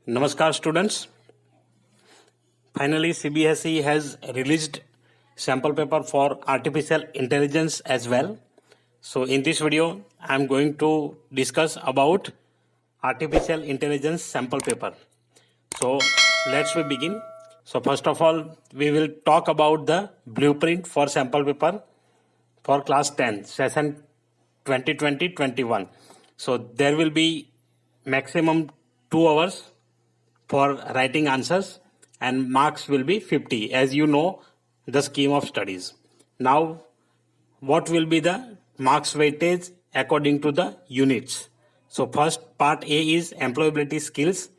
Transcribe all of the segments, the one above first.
Namaskar students. Finally CBSE has released sample paper for artificial intelligence as well. So in this video I am going to discuss about artificial intelligence sample paper. So let's begin. So first of all we will talk about the blueprint for sample paper for class 10 session 2020-21. So there will be maximum 2 hours for writing answers and marks will be 50, as you know the scheme of studies. Now what will be the marks weightage according to the units? So first part A is employability skills,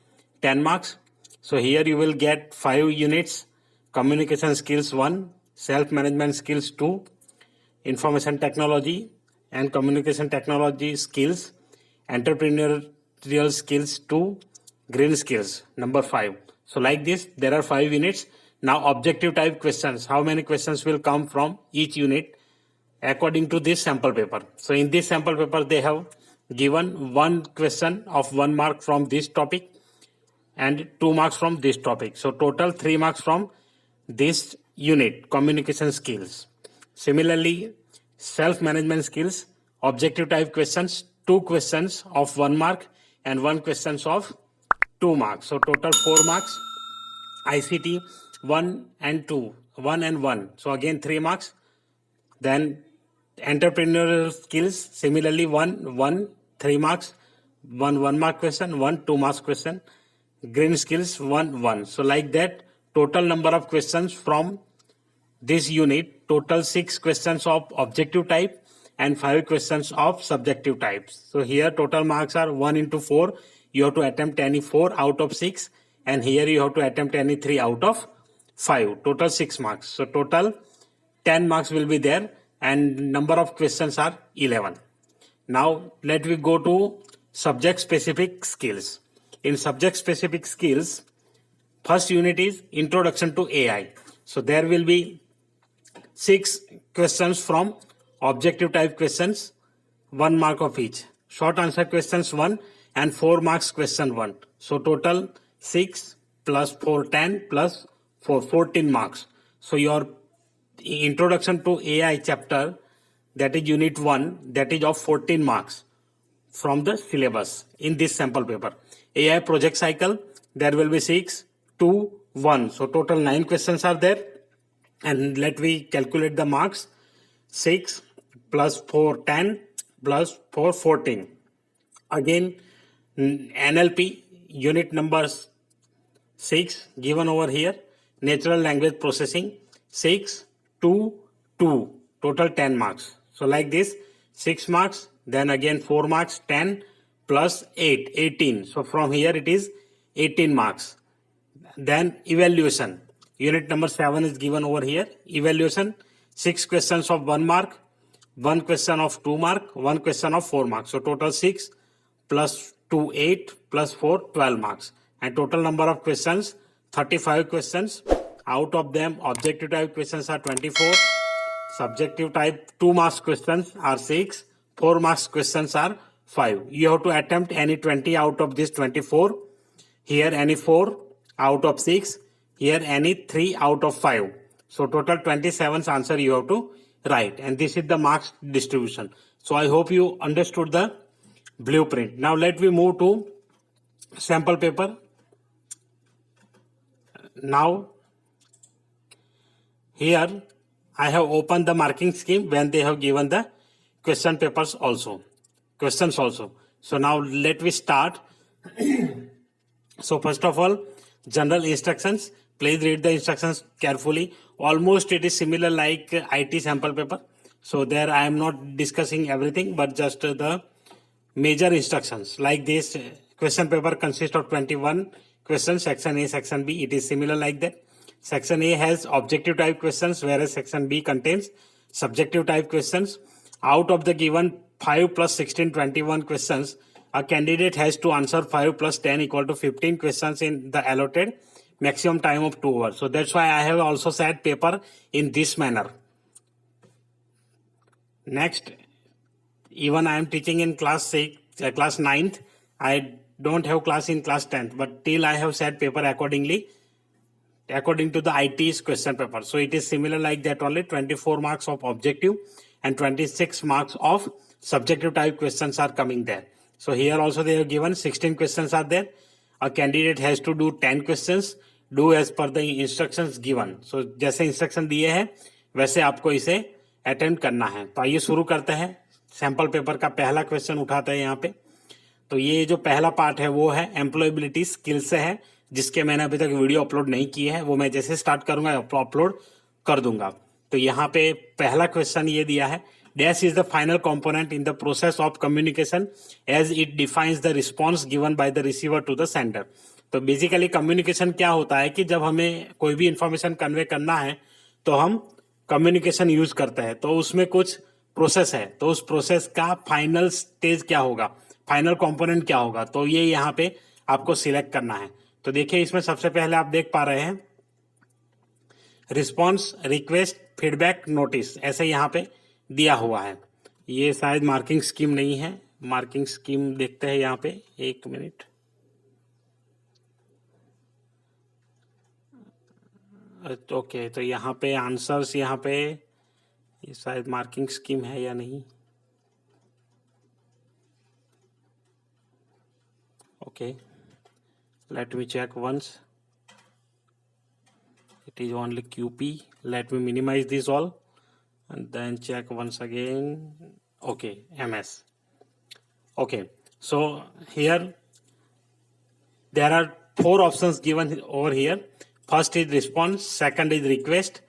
10 marks. So here you will get 5 units, communication skills 1, self management skills 2, information technology and communication technology skills, entrepreneurial skills 2, green skills number 5. So like this there are 5 units. Now objective type questions, how many questions will come from each unit according to this sample paper? So in this sample paper they have given one question of 1 mark from this topic and 2 marks from this topic. So total 3 marks from this unit, communication skills. Similarly, self management skills, objective type questions, 2 questions of 1 mark and 1 questions of 2 marks. So total 4 marks. ICT 1 and 2, 1 and 1. So again 3 marks. Then entrepreneurial skills, similarly 1, 3 marks, 1 mark question, 1 2 marks question. Green skills 1. So like that total number of questions from this unit, total 6 questions of objective type and 5 questions of subjective types. So here total marks are 1 into 4. You have to attempt any 4 out of 6 and here you have to attempt any 3 out of 5. Total 6 marks. So total 10 marks will be there and number of questions are 11. Now let me go to subject specific skills. In subject specific skills, first unit is introduction to AI. So there will be 6 questions from objective type questions, 1 mark of each. Short answer questions 1 and 4 marks question 1. So total 6 plus 4 10 plus 4 14 marks. So your introduction to AI chapter, that is unit 1, that is of 14 marks from the syllabus in this sample paper. AI project cycle, there will be 6, 2, 1. So total 9 questions are there. And let me calculate the marks. 6 plus 4 10 plus 4 14. Again NLP unit numbers 6 given over here. Natural language processing 6, 2, 2. Total 10 marks. So like this 6 marks, then again 4 marks, 10 plus 8, 18. So from here it is 18 marks. Then evaluation. Unit number 7 is given over here. Evaluation, 6 questions of 1 mark, 1 question of 2 mark, 1 question of 4 marks. So total 6 plus 2, 8 plus 4, 12 marks. And total number of questions, 35 questions. Out of them, objective type questions are 24. Subjective type 2 marks questions are 6. 4 marks questions are 5. You have to attempt any 20 out of this 24. Here any 4 out of 6. Here any 3 out of 5. So total 27's answer you have to write. And this is the marks distribution. So I hope you understood the blueprint. Now let me move to sample paper. Now here I have opened the marking scheme when they have given the questions also. So now let me start. So first of all, general instructions. Please read the instructions carefully. Almost it is similar like IT sample paper. So there I am not discussing everything but just the major instructions. Like this question paper consists of 21 questions, section A, section B. It is similar like that. Section A has objective type questions whereas section B contains subjective type questions. Out of the given 5 plus 16, 21 questions, a candidate has to answer 5 plus 10 equal to 15 questions in the allotted maximum time of 2 hours. So that's why I have also set paper in this manner. Next, even I am teaching in class 9th. I don't have class in class 10th, but till I have set paper accordingly according to the IT's question paper. So it is similar like that only. 24 marks of objective and 26 marks of subjective type questions are coming there. So here also they have given 16 questions are there. A candidate has to do 10 questions, do as per the instructions given. So जैसे instruction दिए हैं वैसे आपको इसे attempt करना है. तो आइए शुरू करते हैं. सैंपल पेपर का पहला क्वेश्चन उठाते हैं यहाँ पे. तो ये जो पहला पार्ट है वो है एम्प्लॉयबिलिटी स्किल से है, जिसके मैंने अभी तक वीडियो अपलोड नहीं की है. वो मैं जैसे स्टार्ट करूंगा अपलोड कर दूंगा. तो यहाँ पे पहला क्वेश्चन ये दिया है, dash is the final component in the process of communication as it defines the response given by the receiver to the sender. तो बेसिकली कम्युनिकेशन क्या होता है कि जब हमें कोई भी इंफॉर्मेशन कन्वे करना है तो हम कम्युनिकेशन यूज करते हैं. तो उसमें कुछ प्रोसेस है, तो उस प्रोसेस का फाइनल स्टेज क्या होगा, फाइनल कंपोनेंट क्या होगा, तो ये यहाँ पे आपको सिलेक्ट करना है. तो देखिए इसमें सबसे पहले आप देख पा रहे हैं रिस्पॉन्स, रिक्वेस्ट, फीडबैक, नोटिस, ऐसे यहाँ पे दिया हुआ है. ये शायद मार्किंग स्कीम नहीं है. मार्किंग स्कीम देखते हैं यहाँ पे, एक मिनट. ओके, तो यहाँ पे आंसर्स, यहाँ पे ये शायद मार्किंग स्कीम है या नहीं. Okay, let me check once. It is only QP. Let me minimize this all and then check once again. Okay, MS. Okay, so here there are 4 options given over here. First is response, second is request,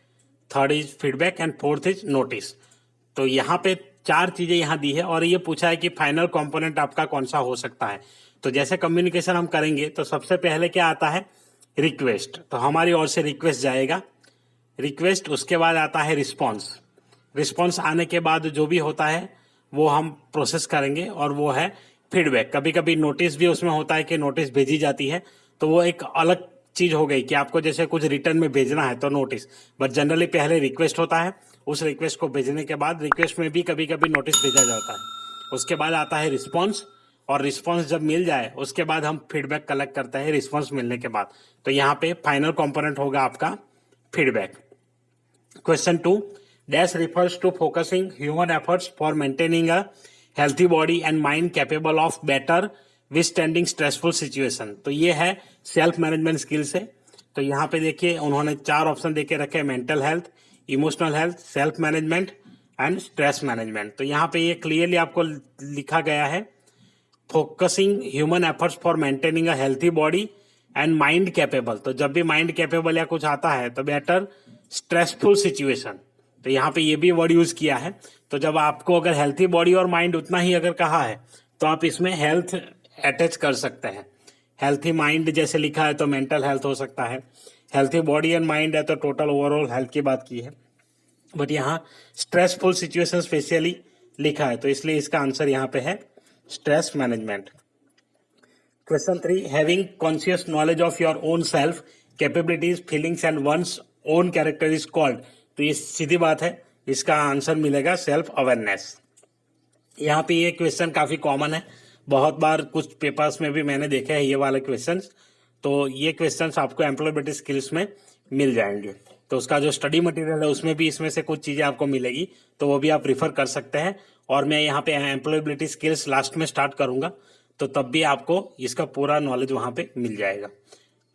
third is feedback and fourth is notice. तो यहाँ पे 4 चीजें यहाँ दी है और ये पूछा है कि फाइनल कंपोनेंट आपका कौन सा हो सकता है. तो जैसे कम्युनिकेशन हम करेंगे तो सबसे पहले क्या आता है, रिक्वेस्ट. तो हमारी ओर से रिक्वेस्ट जाएगा, रिक्वेस्ट. उसके बाद आता है रिस्पॉन्स. रिस्पॉन्स आने के बाद जो भी होता है वो हम प्रोसेस करेंगे और वो है फीडबैक. कभी कभी नोटिस भी उसमें होता है कि नोटिस भेजी जाती है, तो वो एक अलग चीज हो गई कि आपको जैसे कुछ रिटर्न में भेजना है तो नोटिस. बट जनरली पहले रिक्वेस्ट होता है, उस रिक्वेस्ट को भेजने के बाद रिक्वेस्ट में भी कभी कभी नोटिस भेजा जाता है. उसके बाद आता है रिस्पॉन्स, और रिस्पॉन्स जब मिल जाए उसके बाद हम फीडबैक कलेक्ट करते हैं रिस्पॉन्स मिलने के बाद. तो यहाँ पे फाइनल कंपोनेंट होगा आपका feedback. Question 2, dash refers to focusing human efforts for maintaining a healthy body and mind capable of better withstanding stressful situation. तो ये है सेल्फ मैनेजमेंट स्किल से. तो यहाँ पे देखिए उन्होंने 4 ऑप्शन देके रखे, mental health, emotional health, self management and stress management. तो यहाँ पे ये क्लियरली आपको लिखा गया है, focusing human efforts for maintaining a healthy body and mind capable. तो जब भी माइंड कैपेबल या कुछ आता है तो बेटर स्ट्रेसफुल सिचुएशन. तो यहाँ पे ये भी वर्ड यूज किया है. तो जब आपको अगर हेल्थी बॉडी और माइंड उतना ही अगर कहा है तो आप इसमें हेल्थ अटैच कर सकते हैं. हेल्थी माइंड जैसे लिखा है तो मेंटल हेल्थ हो सकता है, हेल्थी बॉडी एंड माइंड है तो टोटल ओवरऑल हेल्थ की बात की है. बट यहाँ स्ट्रेसफुल सिचुएशन स्पेशली लिखा है तो इसलिए इसका आंसर यहाँ पे है stress management. Question 3, having conscious knowledge of your own self capabilities feelings and one's own character is called. तो ये सीधी बात है, इसका आंसर मिलेगा सेल्फ अवेयरनेस. यहाँ पे ये क्वेश्चन काफी कॉमन है, बहुत बार कुछ पेपर्स में भी मैंने देखे हैं ये वाले क्वेश्चंस. तो ये क्वेश्चंस आपको एम्प्लॉयबिलिटी स्किल्स में मिल जाएंगे. तो उसका जो स्टडी मटेरियल है उसमें भी इसमें से कुछ चीजें आपको मिलेगी, तो वो भी आप रिफर कर सकते हैं. और मैं यहाँ पे एम्प्लॉयबिलिटी स्किल्स लास्ट में स्टार्ट करूंगा, तो तब भी आपको इसका पूरा नॉलेज वहां पे मिल जाएगा.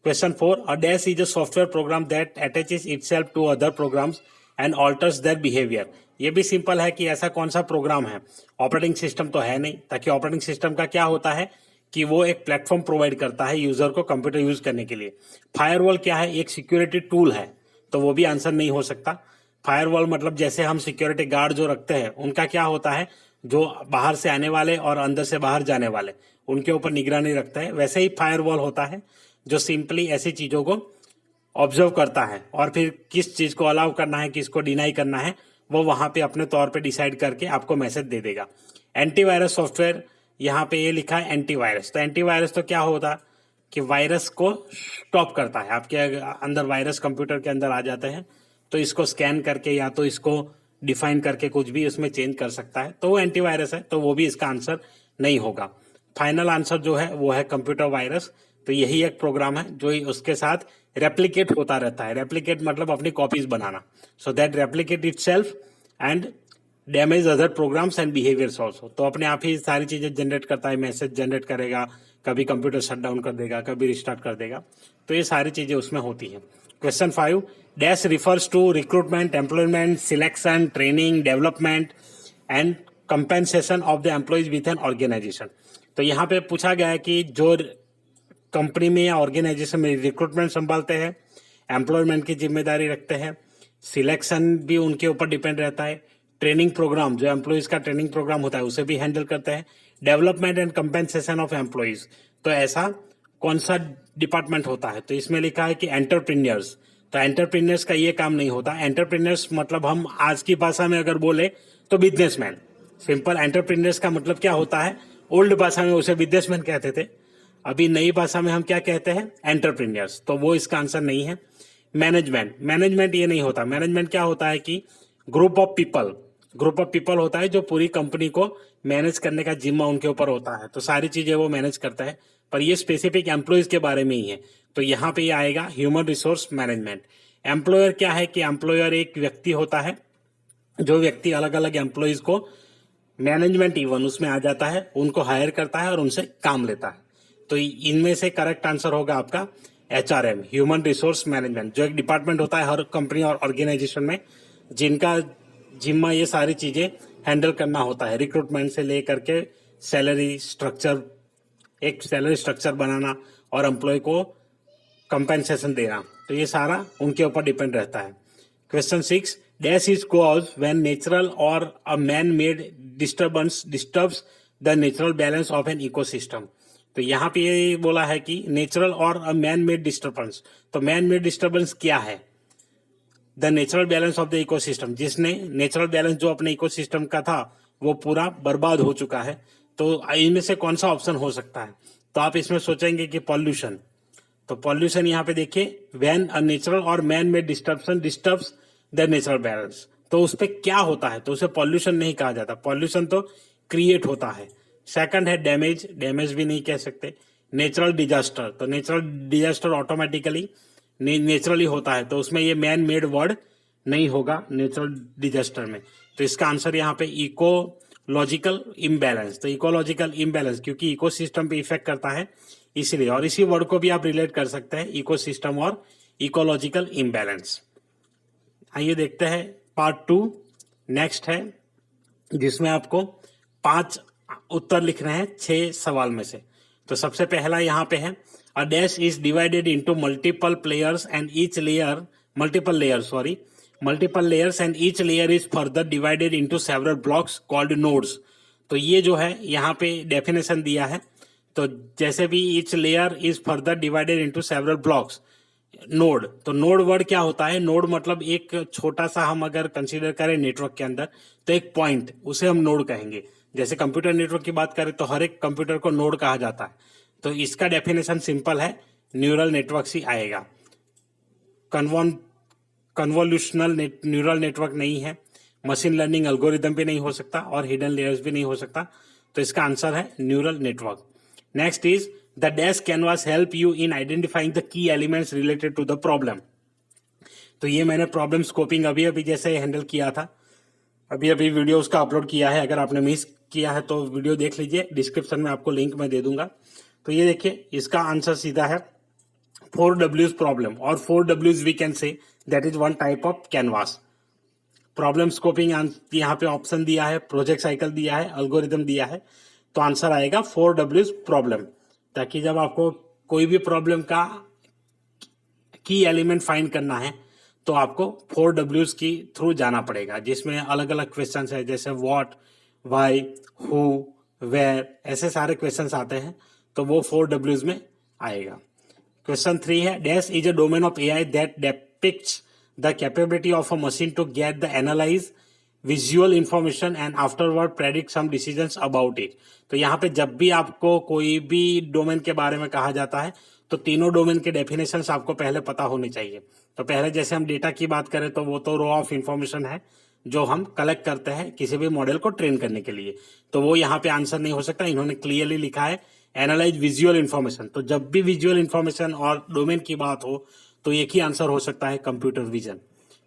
Question 4, a dash is a software program that attaches itself to other programs and alters their behaviour. ये भी सिंपल है कि ऐसा कौन सा प्रोग्राम है. ऑपरेटिंग सिस्टम तो है नहीं, ताकि ऑपरेटिंग सिस्टम का क्या होता है कि वो एक प्लेटफॉर्म प्रोवाइड करता है यूजर को कंप्यूटर यूज करने के लिए. फायरवॉल क्या है, एक सिक्योरिटी टूल है, तो वो भी आंसर नहीं हो सकता. फायरवॉल मतलब जैसे हम सिक्योरिटी गार्ड जो रखते हैं उनका क्या होता है, जो बाहर से आने वाले और अंदर से बाहर जाने वाले उनके ऊपर निगरानी रखता है, वैसे ही फायरवॉल होता है जो सिंपली ऐसी चीजों को ऑब्जर्व करता है और फिर किस चीज को अलाउ करना है, किसको डिनाई करना है, वो वहां पे अपने तौर पे डिसाइड करके आपको मैसेज दे देगा. एंटीवायरस सॉफ्टवेयर, यहाँ पे ये लिखा है एंटीवायरस. तो एंटीवायरस तो क्या होता कि वायरस को स्टॉप करता है. आपके अंदर वायरस कंप्यूटर के अंदर आ जाते हैं तो इसको स्कैन करके या तो इसको डिफाइन करके कुछ भी उसमें चेंज कर सकता है, तो वो एंटीवायरस है, तो वो भी इसका आंसर नहीं होगा. फाइनल आंसर जो है वो है कंप्यूटर वायरस। तो यही एक प्रोग्राम है जो उसके साथ रेप्लिकेट होता रहता है। रेप्लिकेट मतलब अपनी कॉपीज बनाना, so that replicate itself and damage other programs and behaviours also. तो अपने आप ही सारी चीजें जनरेट करता है, मैसेज जनरेट करेगा, कभी कंप्यूटर शट डाउन कर देगा, कभी रिस्टार्ट कर देगा। तो ये सारी चीजें उसमें होती हैं। Question 5, dash refers to recruitment, employment, selection, training, development and compensation of the employees with an organisation. तो यहाँ पे पूछा गया है कि जो कंपनी में या ऑर्गेनाइजेशन में रिक्रूटमेंट संभालते हैं, एम्प्लॉयमेंट की जिम्मेदारी रखते हैं, सिलेक्शन भी उनके ऊपर डिपेंड रहता है, ट्रेनिंग प्रोग्राम जो एम्प्लॉयज का ट्रेनिंग प्रोग्राम होता है उसे भी हैंडल करते हैं, development and compensation of employees. तो ऐसा कौन सा डिपार्टमेंट होता है? तो इसमें लिखा है कि एंटरप्रेन्योर्स। तो एंटरप्रेन्योर्स का ये काम नहीं होता। एंटरप्रेन्योर्स मतलब हम आज की भाषा में अगर बोले तो बिजनेसमैन। सिंपल एंटरप्रेन्योर्स का मतलब क्या होता है? ओल्ड भाषा में उसे बिजनेसमैन कहते थे, अभी नई भाषा में हम क्या कहते हैं? एंटरप्रेन्योर्स। तो वो इसका आंसर नहीं है। मैनेजमेंट, मैनेजमेंट ये नहीं होता। मैनेजमेंट क्या होता है कि ग्रुप ऑफ पीपल होता है जो पूरी कंपनी को मैनेज करने का जिम्मा उनके ऊपर होता है। तो सारी चीजें वो मैनेज करता है, पर ये स्पेसिफिक एम्प्लॉयज के बारे में ही है। तो यहाँ पे ये आएगा ह्यूमन रिसोर्स मैनेजमेंट। एम्प्लॉयर क्या है कि एम्प्लॉयर एक व्यक्ति होता है, जो व्यक्ति अलग अलग एम्प्लॉयज को, मैनेजमेंट इवन उसमें आ जाता है, उनको हायर करता है और उनसे काम लेता है। तो इनमें से करेक्ट आंसर होगा आपका HRM, ह्यूमन रिसोर्स मैनेजमेंट, जो एक डिपार्टमेंट होता है हर कंपनी और ऑर्गेनाइजेशन में, जिनका जिम्मा ये सारी चीजें हैंडल करना होता है। रिक्रूटमेंट से लेकर के सैलरी स्ट्रक्चर, एक सैलरी स्ट्रक्चर बनाना और एम्प्लॉय को कंपेंसेशन देना, तो ये सारा उनके ऊपर डिपेंड रहता है। Question 6, dash is cause when natural और a man made disturbance disturbs the natural balance of an ecosystem. तो यहाँ पे ये बोला है कि नेचुरल और अ मैन मेड डिस्टर्बेंस। तो मैन मेड डिस्टर्बेंस क्या है? The natural balance of the ecosystem, जिसने नेचुरल बैलेंस जो अपने इकोसिस्टम का था वो पूरा बर्बाद हो चुका है। तो इनमें से कौन सा ऑप्शन हो सकता है? तो आप इसमें सोचेंगे कि पॉल्यूशन। तो पॉल्यूशन यहाँ पे देखिए, व्हेन अ नेचुरल और man made disturbance disturbs the natural balance. तो उस पर क्या होता है? तो उसे पॉल्यूशन नहीं कहा जाता, पॉल्यूशन तो क्रिएट होता है। सेकंड है डैमेज, डैमेज भी नहीं कह सकते। नेचुरल डिजास्टर, तो नेचुरल डिजास्टर ऑटोमेटिकली नेचुरली होता है, तो उसमें ये मैन मेड वर्ड नहीं होगा नेचुरल डिजास्टर में। तो इसका आंसर यहाँ पे इकोलॉजिकल इम्बैलेंस। तो इकोलॉजिकल इम्बैलेंस क्योंकि इकोसिस्टम पे इफेक्ट करता है इसलिए, और इसी वर्ड को भी आप रिलेट कर सकते हैं, इकोसिस्टम और इकोलॉजिकल इम्बैलेंस। आइए देखते हैं पार्ट 2 नेक्स्ट है, जिसमें आपको 5 उत्तर लिखने हैं 6 सवाल में से। तो सबसे पहला यहाँ पे है, अ dash is divided into multiple layers and each layer is further divided into several blocks called nodes। तो ये जो है यहाँ पे डेफिनेशन दिया है। तो जैसे भी each layer is further divided into several blocks, node. तो नोड वर्ड क्या होता है? नोड मतलब एक छोटा सा, हम अगर कंसीडर करें नेटवर्क के अंदर, तो एक पॉइंट, उसे हम नोड कहेंगे। जैसे कंप्यूटर नेटवर्क की बात करें तो हर एक कंप्यूटर को नोड कहा जाता है। तो इसका डेफिनेशन सिंपल है, न्यूरल नेटवर्क ही आएगा। कन्वोल्यूशनल न्यूरल नेटवर्क नहीं है, मशीन लर्निंग एल्गोरिदम भी नहीं हो सकता, और हिडन लेयर्स भी नहीं हो सकता। तो इसका आंसर है neural network. Next is the dash canvas help you in identifying the key elements related to the problem. तो ये मैंने प्रॉब्लम स्कोपिंग अभी अभी जैसे हैंडल किया था, अभी अभी वीडियो उसका अपलोड किया है। अगर आपने मिस किया है तो वीडियो देख लीजिए, डिस्क्रिप्शन में आपको लिंक मैं दे दूंगा। तो ये देखिए, इसका आंसर सीधा है 4Ws प्रॉब्लम, और 4Ws we can say that is one type of canvas. Problem scoping यहाँ पे ऑप्शन दिया है, प्रोजेक्ट साइकिल दिया है, अल्गोरिदम दिया है। तो आंसर आएगा 4Ws प्रॉब्लम, ताकि जब आपको कोई भी प्रॉब्लम का की एलिमेंट फाइंड करना है तो आपको 4Ws की थ्रू जाना पड़ेगा, जिसमें अलग अलग क्वेश्चन है, जैसे व्हाट, व्हाई, हु, वेयर, ऐसे सारे क्वेश्चन आते हैं। तो वो 4Ws में आएगा। क्वेश्चन 3 है, dash is a domain of AI that depicts the capability of a machine to get the analyze visual information and afterward predict some decisions about it. तो यहाँ पे जब भी आपको कोई भी डोमेन के बारे में कहा जाता है तो तीनों डोमेन के डेफिनेशंस आपको पहले पता होने चाहिए। तो पहले जैसे हम डेटा की बात करें तो वो तो रो ऑफ इंफॉर्मेशन है, जो हम कलेक्ट करते हैं किसी भी मॉडल को ट्रेन करने के लिए। तो वो यहाँ पे आंसर नहीं हो सकता। इन्होंने क्लियरली लिखा है एनालाइज विजुअल इंफॉर्मेशन। तो जब भी विजुअल इंफॉर्मेशन और डोमेन की बात हो तो एक ही आंसर हो सकता है कंप्यूटर विजन।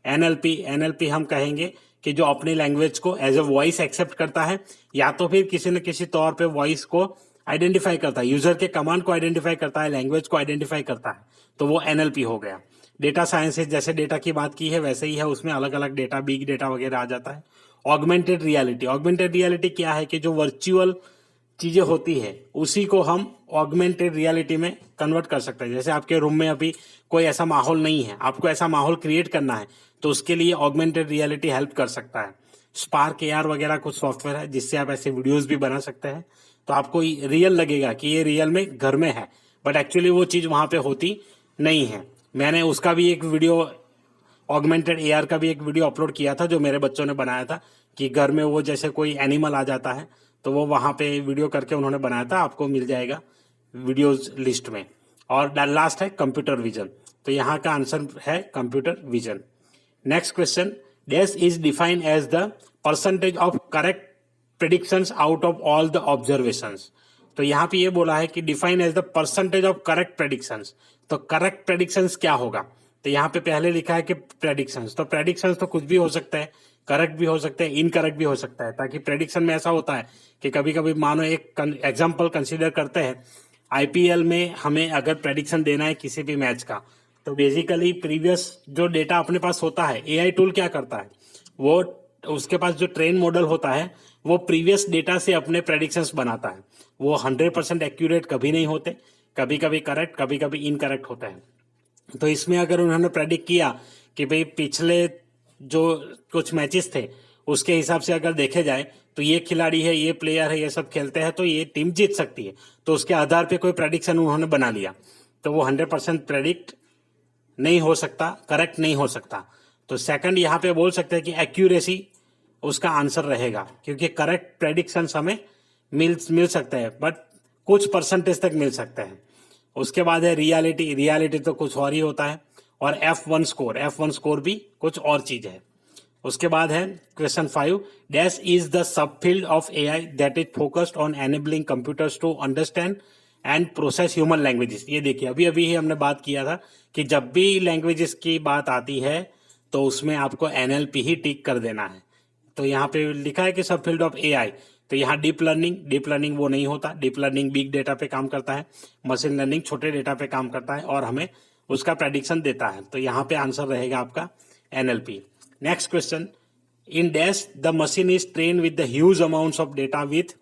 एनएलपी हम कहेंगे कि जो अपनी लैंग्वेज को एज ए वॉइस एक्सेप्ट करता है या तो फिर किसी न किसी तौर पे वॉइस को आइडेंटिफाई करता है, यूजर के कमांड को आइडेंटिफाई करता है, लैंग्वेज को आइडेंटिफाई करता है, तो वो एनएलपी हो गया। डेटा साइंसेज जैसे डेटा की बात की है वैसे ही है, उसमें अलग अलग डेटा, बिग डेटा वगैरह आ जाता है। ऑगमेंटेड रियलिटी क्या है कि जो वर्चुअल चीजें होती है उसी को हम ऑगमेंटेड रियलिटी में कन्वर्ट कर सकते हैं। जैसे आपके रूम में अभी कोई ऐसा माहौल नहीं है, आपको ऐसा माहौल क्रिएट करना है, तो उसके लिए ऑगमेंटेड रियलिटी हेल्प कर सकता है। स्पार्क एआर वगैरह कुछ सॉफ्टवेयर है जिससे आप ऐसे वीडियोस भी बना सकते हैं, तो आपको रियल लगेगा कि ये रियल में घर में है, बट एक्चुअली वो चीज वहां पे होती नहीं है। मैंने उसका भी एक वीडियो, ऑगमेंटेड एआर का भी एक वीडियो अपलोड किया था जो मेरे बच्चों ने बनाया था कि घर में वो जैसे कोई एनिमल आ जाता है तो वो वहां पे वीडियो करके उन्होंने बनाया था, आपको मिल जाएगा वीडियोज लिस्ट में। और लास्ट है कंप्यूटर विजन, तो यहाँ का आंसर है computer vision. Next question, dash is defined as the percentage of correct predictions out of all the observations. तो यहाँ पे ये बोला है कि define as the percentage of correct predictions. तो करेक्ट प्रेडिक्शंस क्या होगा, तो यहाँ पे पहले लिखा है कि प्रेडिक्शंस। तो प्रेडिक्शंस तो कुछ भी हो सकता है, करेक्ट भी हो सकता है, इनकरेक्ट भी हो सकता है। ताकि प्रेडिक्शन में ऐसा होता है कि कभी कभी मानो एक एग्जांपल कंसीडर करते हैं, आईपीएल में हमें अगर प्रेडिक्शन देना है किसी भी मैच का, तो बेसिकली प्रीवियस जो डेटा अपने पास होता है, एआई टूल क्या करता है, वो उसके पास जो ट्रेन मॉडल होता है वो प्रीवियस डेटा से अपने प्रेडिक्शंस बनाता है। वो 100% एक्यूरेट कभी नहीं होते, कभी कभी करेक्ट, कभी कभी इनकरेक्ट होते हैं। तो इसमें अगर उन्होंने प्रेडिक्ट किया कि भाई पिछले जो कुछ मैचेस थे उसके हिसाब से अगर देखे जाए तो ये खिलाड़ी है, ये प्लेयर है, ये सब खेलते हैं तो ये टीम जीत सकती है, तो उसके आधार पे कोई प्रेडिक्शन उन्होंने बना लिया, तो वो 100% प्रेडिक्ट नहीं हो सकता, करेक्ट नहीं हो सकता। तो सेकंड यहाँ पे बोल सकते हैं कि एक्यूरेसी उसका आंसर रहेगा, क्योंकि करेक्ट प्रेडिक्शन हमें मिल सकते हैं बट कुछ परसेंटेज तक मिल सकते हैं। उसके बाद है रियलिटी तो कुछ और ही होता है। और F1 स्कोर भी कुछ और चीज है। उसके बाद है question 5, dash is the sub field of AI that is focused on enabling computers to understand and process human languages. ये देखिए अभी अभी ही हमने बात किया था कि जब भी लैंग्वेजेस की बात आती है तो उसमें आपको एनएलपी ही टिक कर देना है। तो यहाँ पे लिखा है कि सब फील्ड ऑफ एआई, तो यहाँ डीप लर्निंग वो नहीं होता। डीप लर्निंग बिग डेटा पे काम करता है, मशीन लर्निंग छोटे डेटा पे काम करता है और हमें उसका प्रेडिक्शन देता है। तो यहाँ पे आंसर रहेगा आपका NLP. Next question, in dash the machine is train with the huge amounts of data with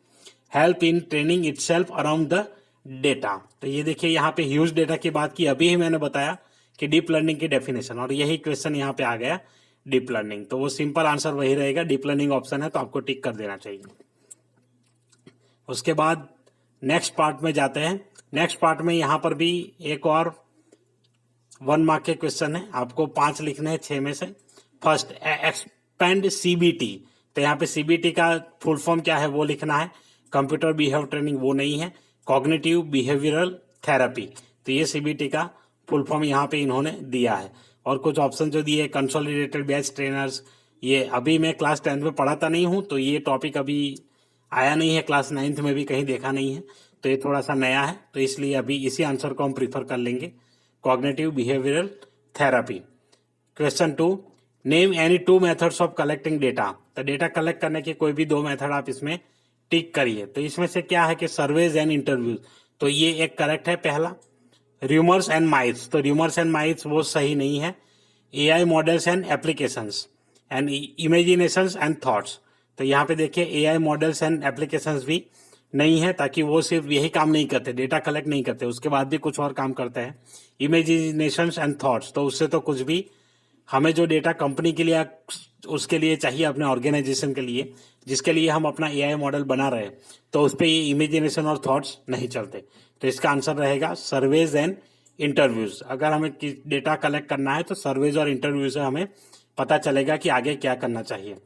help in training itself around the data. तो ये देखिए यहाँ पे ह्यूज डेटा की बात की, अभी ही मैंने बताया कि डीप लर्निंग की डेफिनेशन, और यही क्वेश्चन यहाँ पे आ गया डीप लर्निंग। तो वो सिंपल आंसर वही रहेगा, डीप लर्निंग ऑप्शन है तो आपको टिक कर देना चाहिए। उसके बाद नेक्स्ट पार्ट में जाते हैं। नेक्स्ट पार्ट में यहाँ पर भी एक और 1 मार्क के क्वेश्चन है, आपको 5 लिखने हैं 6 में से। First, expand CBT. तो यहाँ पे सीबीटी का फुल फॉर्म क्या है वो लिखना है। कंप्यूटर बिहेवियर ट्रेनिंग वो नहीं है, कॉग्निटिव बिहेवियरल थेरेपी। तो ये सीबीटी का फुल फॉर्म यहाँ पे इन्होंने दिया है। और कुछ ऑप्शन जो दिए, कंसोलिडेटेड बैच ट्रेनर्स, ये अभी मैं क्लास 10 में पढ़ाता नहीं हूँ तो ये टॉपिक अभी आया नहीं है, क्लास 9th में भी कहीं देखा नहीं है, तो ये थोड़ा सा नया है, तो इसलिए अभी इसी आंसर को हम प्रीफर कर लेंगे, cognitive behavioural therapy. Question 2, name any 2 methods of collecting data. तो डेटा कलेक्ट करने के कोई भी 2 मेथड आप इसमें टिक करिए। तो इसमें से क्या है कि सर्वेज एंड इंटरव्यूज, तो ये एक करेक्ट है पहला। र्यूमर्स एंड माइथ्स, तो र्यूमर्स एंड माइथ्स वो सही नहीं है। AI models and applications and imaginations and thoughts, तो यहाँ पे देखिए एआई मॉडल्स एंड एप्लीकेशंस भी नहीं है, ताकि वो सिर्फ यही काम नहीं करते, डेटा कलेक्ट नहीं करते, उसके बाद भी कुछ और काम करते हैं। इमेजिनेशंस एंड थॉट्स, तो उससे तो कुछ भी, हमें जो डेटा कंपनी के लिए उसके लिए चाहिए, अपने ऑर्गेनाइजेशन के लिए जिसके लिए हम अपना एआई मॉडल बना रहे हैं, तो उस पर ये इमेजिनेशन और थॉट्स नहीं चलते। तो इसका आंसर रहेगा सर्वेज एंड इंटरव्यूज। अगर हमें डेटा कलेक्ट करना है तो सर्वेज और इंटरव्यू से हमें पता चलेगा कि आगे क्या करना चाहिए।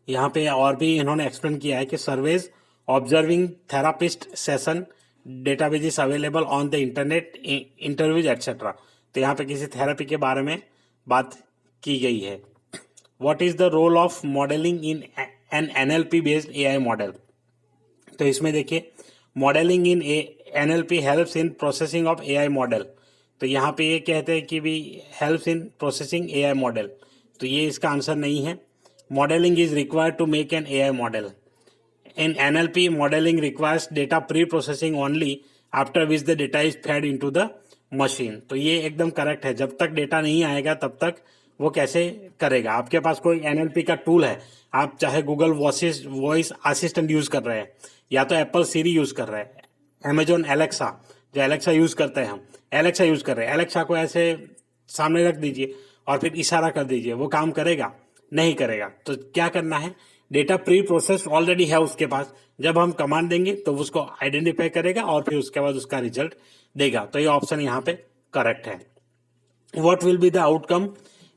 यहाँ पे और भी इन्होंने एक्सप्लेन किया है कि surveys, observing therapist session, database available on the internet, interviews etcetera. तो यहाँ पे किसी थेरेपी के बारे में बात की गई है। What is the role of modeling in an NLP based AI model. तो इसमें देखिए, modeling in NLP helps in processing of AI model. तो यहाँ पे ये कहते हैं कि भी helps in processing AI model, तो ये इसका आंसर नहीं है। Modeling is required to make an AI model. In NLP, modeling requires data pre-processing only, after which the data is fed into the machine। तो ये एकदम करेक्ट है। जब तक डेटा नहीं आएगा तब तक वो कैसे करेगा। आपके पास कोई NLP का टूल है, आप चाहे गूगल वॉइस असिस्टेंट यूज कर रहे हैं, या तो एप्पल सीरी यूज कर रहे हैं, अमेजोन एलेक्सा, जो एलेक्सा यूज करते हैं हम, एलेक्सा यूज कर रहे हैं, एलेक्सा को ऐसे सामने रख दीजिए और फिर इशारा कर दीजिए, वो काम करेगा? नहीं करेगा। तो क्या करना है, डेटा प्री प्रोसेस ऑलरेडी है उसके पास, जब हम कमांड देंगे तो उसको आइडेंटिफाई करेगा और फिर उसके बाद उसका रिजल्ट देगा। तो ये ऑप्शन यहाँ पे करेक्ट है। What will be the outcome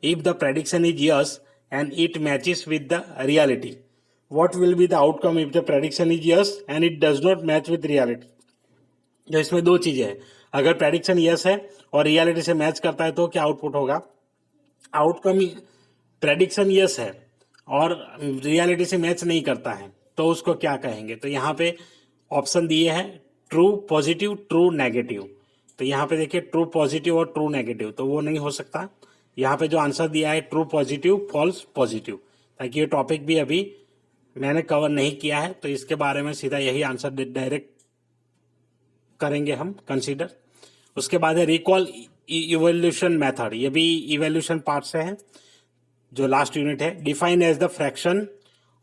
if the prediction is yes and it matches with the reality. What will be the outcome if the prediction is yes and it does not match with reality. तो इसमें दो चीजें हैं, अगर prediction yes है और reality से match करता है तो क्या आउटपुट होगा। आउटकम प्रेडिक्शन यस है और रियलिटी से मैच नहीं करता है तो उसको क्या कहेंगे। तो यहाँ पे ऑप्शन दिए हैं ट्रू पॉजिटिव, ट्रू नेगेटिव। तो यहाँ पे देखिए ट्रू पॉजिटिव और ट्रू नेगेटिव, तो वो नहीं हो सकता। यहाँ पे जो आंसर दिया है ट्रू पॉजिटिव, फॉल्स पॉजिटिव, ताकि ये टॉपिक भी अभी मैंने कवर नहीं किया है, तो इसके बारे में सीधा यही आंसर डायरेक्ट करेंगे हम कंसीडर। उसके बाद है रिकॉल इवोल्यूशन मेथड, ये भी इवोल्यूशन पार्ट से है, जो लास्ट यूनिट है। Define as the fraction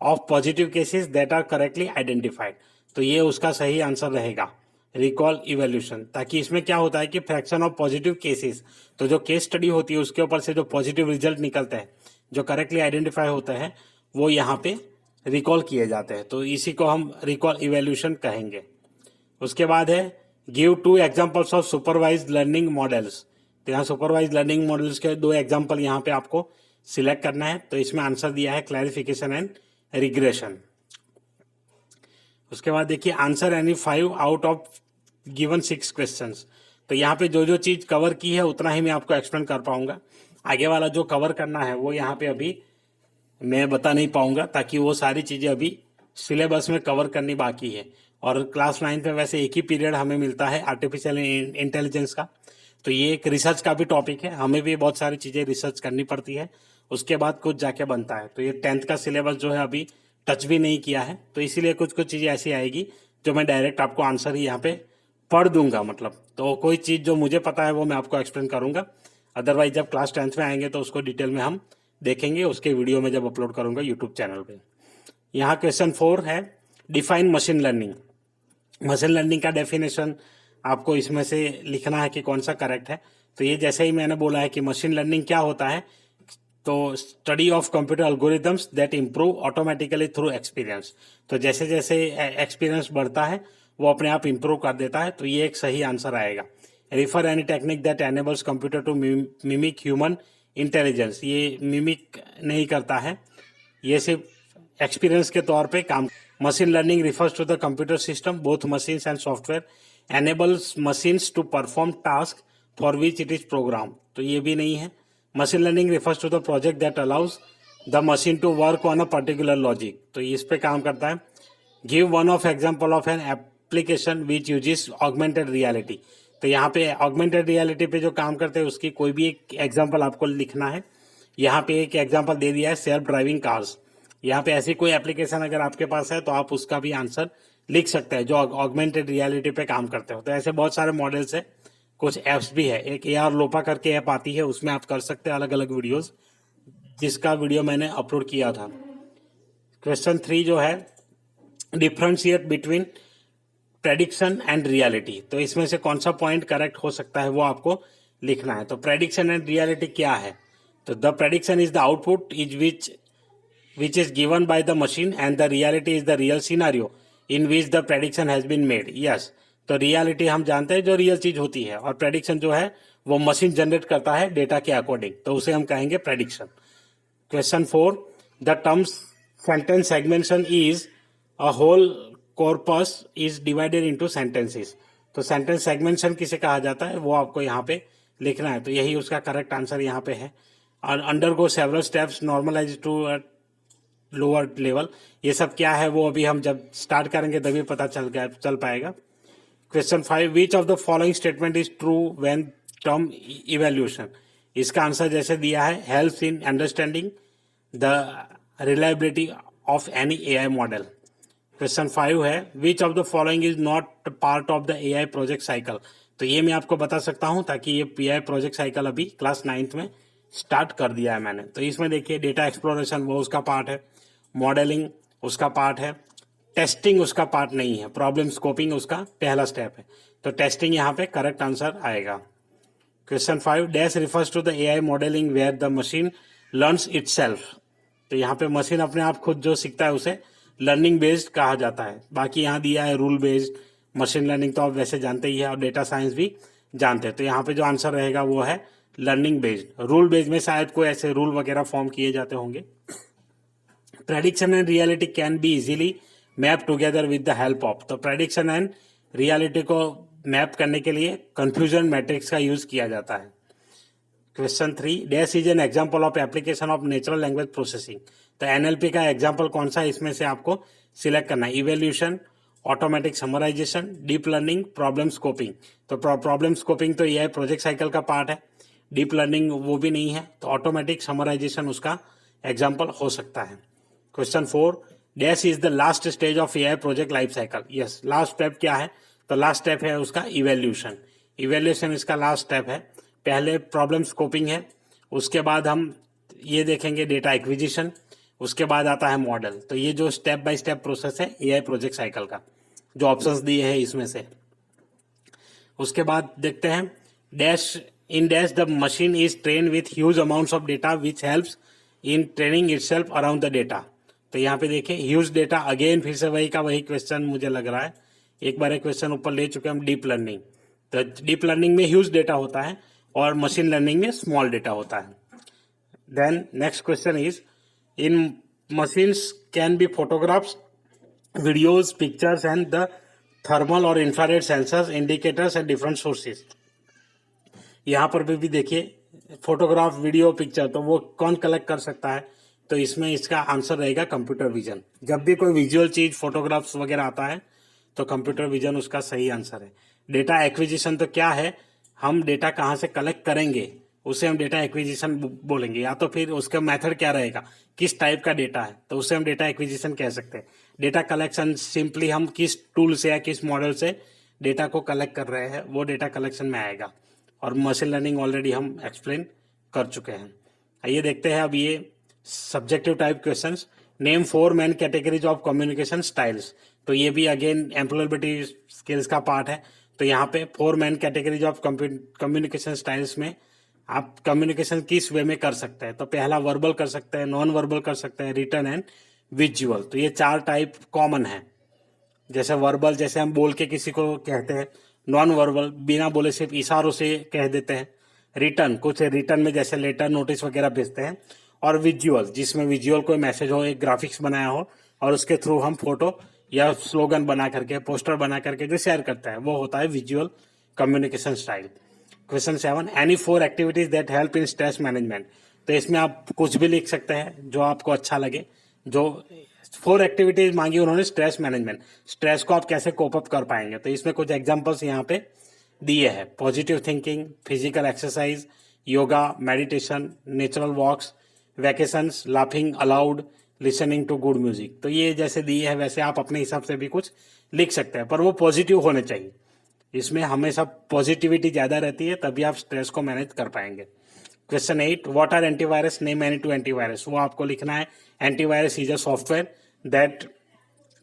of positive cases that are correctly identified. तो ये उसका सही आंसर रहेगा, रिकॉल इवोल्यूशन। ताकि इसमें क्या होता है कि फ्रैक्शन ऑफ पॉजिटिव केसेस, तो जो केस स्टडी होती है उसके ऊपर से जो पॉजिटिव रिजल्ट निकलते हैं, जो करेक्टली आइडेंटिफाई होते हैं, वो यहाँ पे रिकॉल किए जाते हैं। तो इसी को हम रिकॉल इवोल्यूशन कहेंगे। उसके बाद है give 2 examples of supervised learning models. तो यहाँ सुपरवाइज्ड लर्निंग मॉडल्स के 2 एग्जाम्पल यहाँ पे आपको सिलेक्ट करना है। तो इसमें आंसर दिया है क्लैरिफिकेशन एंड रिग्रेशन। उसके बाद देखिए answer any 5 out of given 6 questions. तो यहाँ पे जो जो चीज कवर की है उतना ही मैं आपको एक्सप्लेन कर पाऊंगा। आगे वाला जो कवर करना है वो यहाँ पे अभी मैं बता नहीं पाऊंगा, ताकि वो सारी चीजें अभी सिलेबस में कवर करनी बाकी है। और क्लास 9 में वैसे एक ही पीरियड हमें मिलता है आर्टिफिशियल इंटेलिजेंस का, तो ये एक रिसर्च का भी टॉपिक है, हमें भी बहुत सारी चीजें रिसर्च करनी पड़ती है, उसके बाद कुछ जाके बनता है। तो ये 10th का सिलेबस जो है अभी टच भी नहीं किया है, तो इसीलिए कुछ कुछ चीजें ऐसी आएगी जो मैं डायरेक्ट आपको आंसर ही यहाँ पे पढ़ दूंगा। मतलब तो कोई चीज जो मुझे पता है वो मैं आपको एक्सप्लेन करूंगा, अदरवाइज जब क्लास 10th में आएंगे तो उसको डिटेल में हम देखेंगे, उसके वीडियो में जब अपलोड करूंगा यूट्यूब चैनल पे। यहाँ क्वेश्चन 4 है define machine learning. Machine learning का डेफिनेशन आपको इसमें से लिखना है कि कौन सा करेक्ट है। तो ये जैसे ही मैंने बोला है कि मशीन लर्निंग क्या होता है, तो study of computer algorithms that improve automatically through experience. तो जैसे जैसे एक्सपीरियंस बढ़ता है वो अपने आप इंप्रूव कर देता है, तो ये एक सही आंसर आएगा। Refer any technique that enables computer to mimic human intelligence. ये मिमिक नहीं करता है, ये सिर्फ एक्सपीरियंस के तौर पे काम। Machine learning refers to the computer system both machines and software enables machines to perform task for which it is programmed। तो ये भी नहीं है। Machine learning refers to the project that allows the machine to work on a particular logic। तो इस पे काम करता है। Give one of example of an application which uses augmented reality। तो यहाँ पे augmented reality पे जो काम करते हैं उसकी कोई भी एक एग्जाम्पल आपको लिखना है। यहाँ पे एक एग्जाम्पल दे दिया है सेल्फ ड्राइविंग कार्स। यहाँ पे ऐसी कोई एप्लीकेशन अगर आपके पास है तो आप उसका भी आंसर लिख सकते हैं जो ऑगमेंटेड रियलिटी पे काम करते हो। तो ऐसे बहुत सारे मॉडल्स है, कुछ एप्स भी है। एक AR लोपा करके ऐप आती है, उसमें आप कर सकते हैं अलग अलग वीडियोस, जिसका वीडियो मैंने अपलोड किया था। क्वेश्चन 3 जो है differentiate between prediction and reality. तो इसमें से कौन सा पॉइंट करेक्ट हो सकता है वो आपको लिखना है। तो प्रेडिक्शन एंड रियलिटी क्या है, तो the prediction is the output is which is given by the machine and the reality is the real scenario in which the prediction has been made। yes, तो रियलिटी हम जानते हैं जो real चीज होती है, और प्रेडिक्शन जो है वो मशीन जनरेट करता है डेटा के अकॉर्डिंग, तो उसे हम कहेंगे prediction. Question 4 the terms sentence segmentation is a whole corpus is divided into sentences. तो सेंटेंस सेगमेंटेशन किसे कहा जाता है वो आपको यहाँ पे लिखना है। तो यही उसका करेक्ट आंसर यहाँ पे है। undergo several steps normalize to a lower level. ये सब क्या है वो अभी हम जब स्टार्ट करेंगे तभी पता चल पाएगा. Question 5, which of the following statement is true when term evaluation. इसका आंसर जैसे दिया है, helps in understanding the reliability of any AI model. Question 5 है, which of the following is not part of the AI project cycle. तो ये मैं आपको बता सकता हूं ताकि ये एआई प्रोजेक्ट साइकिल अभी क्लास 9th में स्टार्ट कर दिया है मैंने. तो इसमें देखिए, डेटा एक्सप्लोरेशन वो उसका पार्ट है, मॉडलिंग उसका पार्ट है, टेस्टिंग उसका पार्ट नहीं है, प्रॉब्लम स्कोपिंग उसका पहला स्टेप है. तो टेस्टिंग यहाँ पे करेक्ट आंसर आएगा. Question 5, dash refers to the AI modeling where the machine learns itself. तो यहाँ पे मशीन अपने आप खुद जो सीखता है उसे लर्निंग बेस्ड कहा जाता है. बाकी यहाँ दिया है रूल बेस्ड. मशीन लर्निंग तो आप वैसे जानते ही है और डेटा साइंस भी जानते हैं. तो यहाँ पे जो आंसर रहेगा वो है लर्निंग बेस्ड. रूल बेस्ड में शायद कोई ऐसे रूल वगैरह फॉर्म किए जाते होंगे. Prediction and reality can be easily map together with the help of. तो प्रेडिक्शन एंड रियलिटी को मैप करने के लिए कंफ्यूजन मैट्रिक्स का यूज किया जाता है. Question 3, dash is an example of application of natural language processing. तो एनएलपी का एग्जांपल कौन सा है, इसमें से आपको सिलेक्ट करना है. Evaluation, automatic summarization, deep learning, problem scoping. तो प्रॉब्लम स्कोपिंग तो ये प्रोजेक्ट साइकिल का पार्ट है. डीप लर्निंग वो भी नहीं है, तो ऑटोमेटिक समराइजेशन उसका एग्जाम्पल हो सकता है. Question 4, dash is the last stage of AI project life cycle. Yes, last step क्या है, तो लास्ट स्टेप है उसका इवैल्यूएशन. इवैल्यूएशन इसका लास्ट स्टेप है. पहले प्रॉब्लम स्कोपिंग है, उसके बाद हम ये देखेंगे डेटा एक्विजिशन, उसके बाद आता है मॉडल. तो ये जो स्टेप बाय स्टेप प्रोसेस है एआई प्रोजेक्ट साइकिल का, जो ऑप्शंस दिए हैं इसमें से. उसके बाद देखते हैं, dash in dash the machine is train with huge amounts of data which helps in training itself around the data. तो यहाँ पे देखिए ह्यूज डेटा, अगेन फिर से वही का वही क्वेश्चन मुझे लग रहा है. एक बार एक क्वेश्चन ऊपर ले चुके हम, डीप लर्निंग. तो डीप लर्निंग में ह्यूज डेटा होता है और मशीन लर्निंग में स्मॉल डेटा होता है. Then next question is, in machines can be photographs, videos, pictures and the thermal और infrared sensors, indicators and different sources. यहाँ पर भी देखिए फोटोग्राफ, वीडियो, पिक्चर, तो वो कौन कलेक्ट कर सकता है, तो इसमें इसका आंसर रहेगा कंप्यूटर विजन. जब भी कोई विजुअल चीज फोटोग्राफ्स वगैरह आता है तो कंप्यूटर विजन उसका सही आंसर है. डेटा एक्विजिशन तो क्या है, हम डेटा कहाँ से कलेक्ट करेंगे उसे हम डेटा एक्विजिशन बोलेंगे, या तो फिर उसका मेथड क्या रहेगा, किस टाइप का डेटा है, तो उसे हम डेटा एक्विजिशन कह सकते हैं. डेटा कलेक्शन सिंपली हम किस टूल से या किस मॉडल से डेटा को कलेक्ट कर रहे हैं वो डेटा कलेक्शन में आएगा. और मशीन लर्निंग ऑलरेडी हम एक्सप्लेन कर चुके हैं. आइए देखते हैं अब ये subjective type questions. Name 4 main categories of communication styles. तो ये भी अगेन एम्प्लॉयबिलिटी स्किल्स का पार्ट है. तो यहाँ पे 4 main categories of communication styles में आप कम्युनिकेशन किस वे में कर सकते हैं. तो पहला वर्बल कर सकते हैं, नॉन वर्बल कर सकते हैं, रिटन एंड विजुअल. तो ये 4 टाइप कॉमन है. जैसे वर्बल, जैसे हम बोल के किसी को कहते हैं. नॉन वर्बल, बिना बोले सिर्फ इशारों से कह देते हैं. रिटन, कुछ रिटन में जैसे लेटर, नोटिस वगैरह भेजते हैं. और विजुअल, जिसमें विजुअल कोई मैसेज हो, एक ग्राफिक्स बनाया हो और उसके थ्रू हम फोटो या स्लोगन बना करके, पोस्टर बना करके जो शेयर करता है, वो होता है visual communication style. Question 7, any 4 activities that help in stress management. तो इसमें आप कुछ भी लिख सकते हैं जो आपको अच्छा लगे. जो 4 एक्टिविटीज मांगी उन्होंने स्ट्रेस मैनेजमेंट, स्ट्रेस को आप कैसे कोप अप कर पाएंगे. तो इसमें कुछ एग्जांपल्स यहाँ पे दिए हैं. Positive thinking, physical exercise, yoga, meditation, natural walks, vacations, laughing aloud, listening to good music. तो ये जैसे दिए हैं वैसे आप अपने हिसाब से भी कुछ लिख सकते हैं, पर वो पॉजिटिव होने चाहिए. इसमें हमेशा पॉजिटिविटी ज्यादा रहती है, तभी आप स्ट्रेस को मैनेज कर पाएंगे. Question 8, what are antivirus, name any 2 antivirus. वो आपको लिखना है. Antivirus is a software that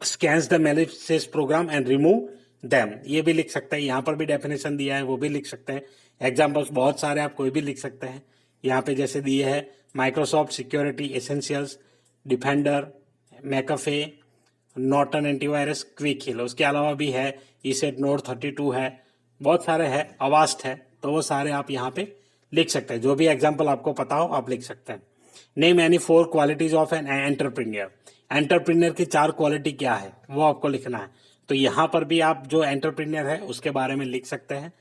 scans the malicious program and remove them. ये भी लिख सकते हैं. यहाँ पर भी डेफिनेशन दिया है, वो भी लिख सकते हैं. एग्जाम्पल्स बहुत सारे, आप कोई भी लिख सकते हैं. यहाँ पे जैसे दिए है Microsoft security essentials, Defender, McAfee, Norton antivirus, Quick Heal. उसके अलावा भी है ईसेट नोड 32 है, बहुत सारे हैं, अवास्ट है. तो वो सारे आप यहाँ पे लिख सकते हैं. जो भी एग्जाम्पल आपको पता हो आप लिख सकते हैं. Name any 4 qualities of an entrepreneur. Entrepreneur की 4 क्वालिटी क्या है वो आपको लिखना है. तो यहाँ पर भी आप जो एंटरप्रेन्योर है उसके बारे में लिख सकते हैं.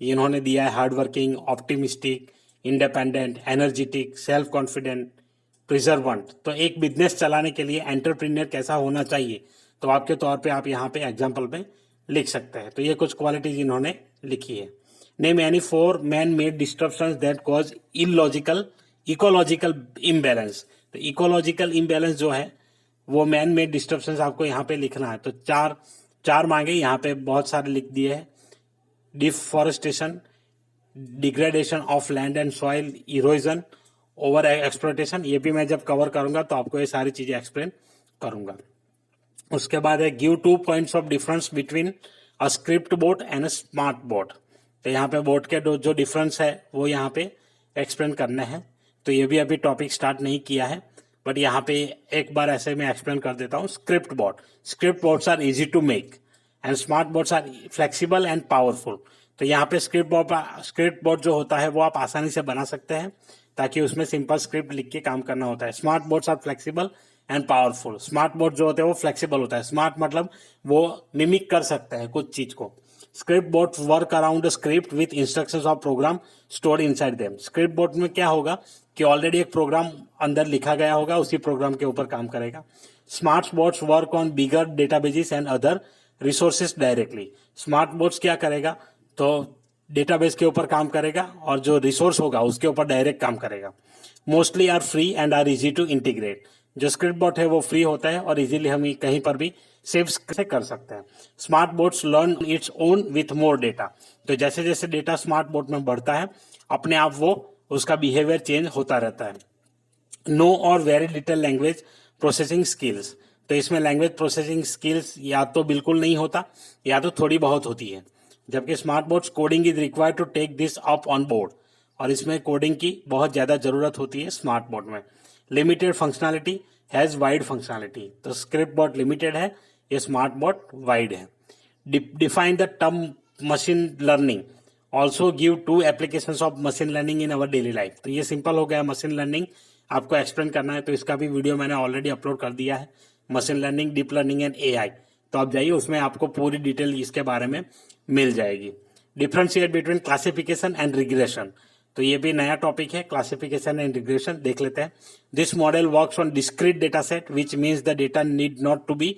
इन्होंने दिया है hard working, optimistic, independent, energetic, self confident, perseverant. तो एक बिजनेस चलाने के लिए एंटरप्रेन्योर कैसा होना चाहिए, तो आपके तौर पे आप यहाँ पे एग्जाम्पल में लिख सकते हैं। तो ये कुछ क्वालिटीज इन्होंने लिखी है। Name any 4 man made disruptions that cause illogical ecological imbalance. तो इकोलॉजिकल इम्बैलेंस जो है वो मैन मेड डिस्ट्रप्शंस आपको यहाँ पे लिखना है। तो चार मांगे, यहाँ पे बहुत सारे लिख दिए हैं। Deforestation, degradation of land and soil, erosion, over exploitation. ये भी मैं जब कवर करूंगा तो आपको ये सारी चीजें एक्सप्लेन करूंगा। उसके बाद है give 2 points of difference between a script boat and a smart boat. तो यहाँ पे बोट के जो डिफरेंस है वो यहाँ पे एक्सप्लेन करने हैं। तो ये भी अभी टॉपिक स्टार्ट नहीं किया है, बट यहाँ पे एक बार ऐसे मैं एक्सप्लेन कर देता हूँ। Script bots are easy to make and smart bots are flexible and powerful. तो यहाँ पे स्क्रिप्ट बोट जो होता है वो आप आसानी से बना सकते हैं, ताकि उसमें सिंपल स्क्रिप्ट लिख के काम करना होता है। Smart bots are flexible and powerful. Smart board जो होते हैं वो फ्लेक्सिबल होता है। स्मार्ट मतलब वो मिमिक कर सकते हैं कुछ चीज को। Script board work around script with instructions of program stored inside them. Script board में क्या होगा कि ऑलरेडी एक प्रोग्राम अंदर लिखा गया होगा, उसी प्रोग्राम के ऊपर काम करेगा। Smart boards work on bigger databases and other resources directly. Smart boards क्या करेगा, तो डेटाबेस के ऊपर काम करेगा और जो रिसोर्स होगा उसके ऊपर डायरेक्ट काम करेगा। Mostly are free and are easy to integrate. जो स्क्रिप्ट बोर्ड है वो फ्री होता है और इजीली हम कहीं पर भी सेव से कर सकते हैं। Smart boards learn its own with more data. तो जैसे जैसे डेटा स्मार्ट बोर्ड में बढ़ता है, अपने आप वो उसका बिहेवियर चेंज होता रहता है। नो और very little language processing skills. तो इसमें लैंग्वेज प्रोसेसिंग स्किल्स या तो बिल्कुल नहीं होता या तो थोड़ी बहुत होती है, जबकि smart boards coding is required to take this up on board. और इसमें कोडिंग की बहुत ज्यादा जरूरत होती है स्मार्ट बोर्ड में। Limited functionality has wide functionality. तो स्क्रिप्ट बोर्ड लिमिटेड है, ये स्मार्ट बोर्ड वाइड है। Define the term machine learning, also give 2 applications of machine learning in our daily life. तो ये सिंपल हो गया, मशीन लर्निंग आपको एक्सप्लेन करना है तो इसका भी वीडियो मैंने ऑलरेडी अपलोड कर दिया है। Machine learning, deep learning and AI. तो आप जाइए, उसमें आपको पूरी डिटेल इसके बारे में मिल जाएगी। Differentiate between classification and regression. तो ये भी नया टॉपिक है, क्लासिफिकेशन एंड रिग्रेशन। देख लेते हैं। This model works on discrete data set which means the data need not to be